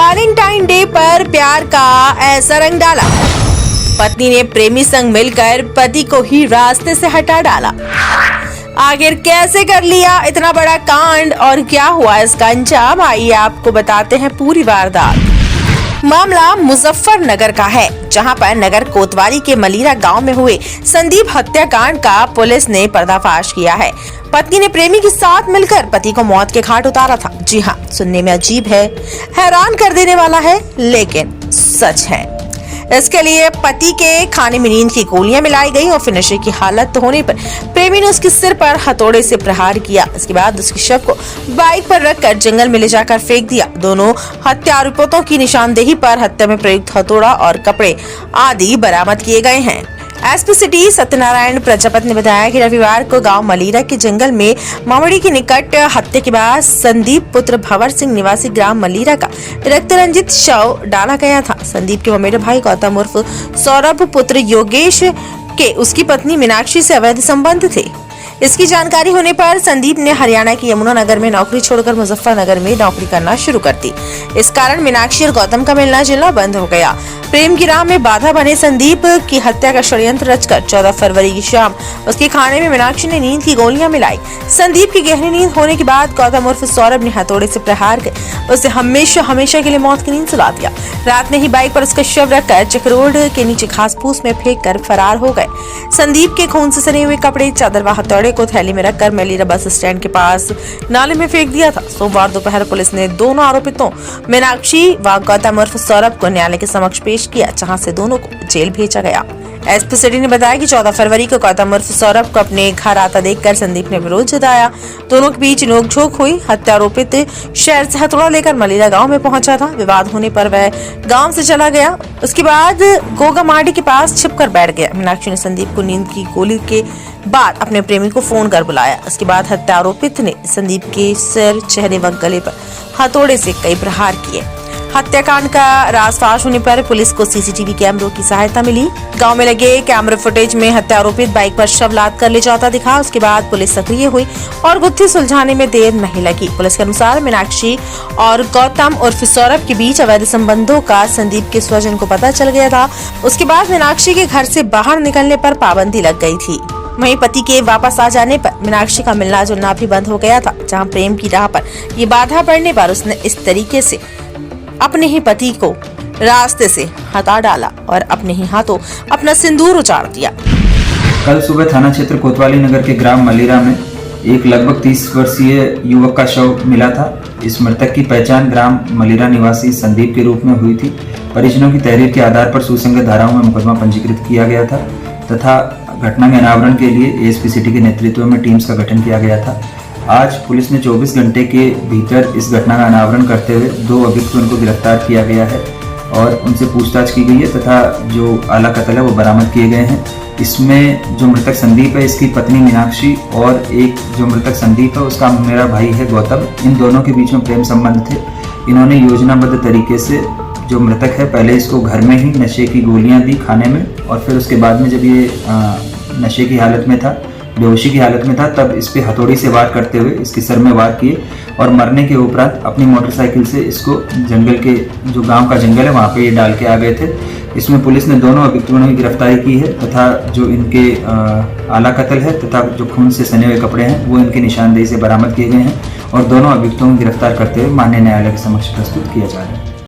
Valentine day पर प्यार का ऐसा रंग डाला, पत्नी ने प्रेमी संग मिलकर पति को ही रास्ते से हटा डाला। आखिर कैसे कर लिया इतना बड़ा कांड और क्या हुआ इसका अंजाम, आइए आपको बताते हैं पूरी वारदात। मामला मुजफ्फरनगर का है, जहां पर नगर कोतवाली के मलीरा गांव में हुए संदीप हत्याकांड का पुलिस ने पर्दाफाश किया है। पत्नी ने प्रेमी के साथ मिलकर पति को मौत के घाट उतारा था। जी हां, सुनने में अजीब है, हैरान कर देने वाला है, लेकिन सच है। इसके लिए पति के खाने में नींद की गोलियां मिलाई गई और फिर नशे की हालत होने पर प्रेमी ने उसके सिर पर हथौड़े से प्रहार किया। इसके बाद उसके शव को बाइक पर रखकर जंगल में ले जाकर फेंक दिया। दोनों हत्या आरोपियों की निशानदेही पर हत्या में प्रयुक्त हथौड़ा और कपड़े आदि बरामद किए गए हैं। एसपी सिटी सत्यनारायण प्रजापति ने बताया कि रविवार को गांव मलीरा के जंगल में मावड़ी के निकट हत्या के बाद संदीप पुत्र भंवर सिंह निवासी ग्राम मलीरा का रक्त रंजित शव डाला गया था। संदीप के ममेरे भाई गौतम उर्फ सौरभ पुत्र योगेश के उसकी पत्नी मीनाक्षी से अवैध संबंध थे। इसकी जानकारी होने पर संदीप ने हरियाणा के यमुनानगर में नौकरी छोड़कर मुजफ्फरनगर में नौकरी करना शुरू कर दी। इस कारण मीनाक्षी और गौतम का मिलना जुलना बंद हो गया। प्रेम की राह में बाधा बने संदीप की हत्या का षड्यंत्र रचकर 14 फरवरी की शाम उसके खाने में मीनाक्षी ने नींद की गोलियां मिलाई। संदीप की गहरी नींद होने के बाद गौतम उर्फ सौरभ ने हथौड़े से प्रहार कर उसे हमेशा के लिए मौत की नींद सुला दिया। रात में ही बाइक पर उसका शव रखकर चक्रोड के नीचे घास फूस में फेंक कर फरार हो गए। संदीप के खून से सने हुए कपड़े, चादर व हथौड़े को थैली में रखकर मलीरा बस स्टैंड के पास नाले में फेंक दिया था। सोमवार दोपहर पुलिस ने दोनों आरोपितों मीनाक्षी व गौतम उर्फ सौरभ को न्यायालय के समक्ष पेश किया, जहां से दोनों को जेल भेजा गया। एसपी सिटी ने बताया कि 14 फरवरी को गौतम उर्फ सौरभ को अपने घर आता देखकर संदीप ने विरोध जताया। दोनों के बीच नोकझोंक हुई। हत्या आरोपित शहर से हथौड़ा लेकर मलीरा गांव में पहुंचा था। विवाद होने पर वह गांव से चला गया। उसके बाद गोगा मार्डी के पास छिपकर बैठ गया। मीनाक्षी ने संदीप को नींद की गोली के बाद अपने प्रेमी को फोन कर बुलाया। उसके बाद हत्या आरोपित ने संदीप के सिर, चेहरे व गले पर हथौड़े से कई प्रहार किए। हत्याकांड का राजफाश होने पर पुलिस को सीसीटीवी कैमरों की सहायता मिली। गांव में लगे कैमरे फुटेज में हत्या आरोपित बाइक पर शव लाद कर ले जाता दिखा। उसके बाद पुलिस सक्रिय हुई और गुत्थी सुलझाने में देर नहीं लगी। पुलिस के अनुसार मीनाक्षी और गौतम उर्फ सौरभ के बीच अवैध संबंधों का संदीप के स्वजन को पता चल गया था। उसके बाद मीनाक्षी के घर से बाहर निकलने पर पाबंदी लग गई थी। वहीं पति के वापस आ जाने पर मीनाक्षी का मिलना जुलना भी बंद हो गया था। जहां प्रेम की राह पर ये बाधा पड़ने पर उसने इस तरीके से अपने ही पति को रास्ते से हटा डाला और अपने ही हाथों अपना सिंदूर उजाड़ दिया। कल सुबह थाना क्षेत्र कोतवाली नगर के ग्राम मलीरा में एक लगभग 30 वर्षीय युवक का शव मिला था। इस मृतक की पहचान ग्राम मलीरा निवासी संदीप के रूप में हुई थी। परिजनों की तहरीर के आधार पर सुसंगत धाराओं में मुकदमा पंजीकृत किया गया था तथा घटना के अनावरण के लिए एसपी सिटी के नेतृत्व में टीम्स का गठन किया गया था। आज पुलिस ने 24 घंटे के भीतर इस घटना का अनावरण करते हुए 2 अभियुक्तों को गिरफ्तार किया गया है और उनसे पूछताछ की गई है तथा जो आला कत्ल है वो बरामद किए गए हैं। इसमें जो मृतक संदीप है, इसकी पत्नी मीनाक्षी और एक जो मृतक संदीप है उसका मेरा भाई है गौतम, इन दोनों के बीच में प्रेम संबंध थे। इन्होंने योजनाबद्ध तरीके से जो मृतक है पहले इसको घर में ही नशे की गोलियां दी खाने में और फिर उसके बाद में जब ये नशे की हालत में था, बेहोशी की हालत में था, तब इस पे हथौड़ी से वार करते हुए इसके सर में वार किए और मरने के उपरांत अपनी मोटरसाइकिल से इसको जंगल के जो गांव का जंगल है वहां पे ये डाल के आ गए थे। इसमें पुलिस ने दोनों अभियुक्तों की गिरफ्तारी की है तथा जो इनके आला कत्ल है तथा जो खून से सने हुए कपड़े हैं वो इनकी निशानदेही से बरामद किए गए हैं और दोनों अभियुक्तों को गिरफ्तार करते हुए माननीय न्यायालय के समक्ष प्रस्तुत किया जा रहा है।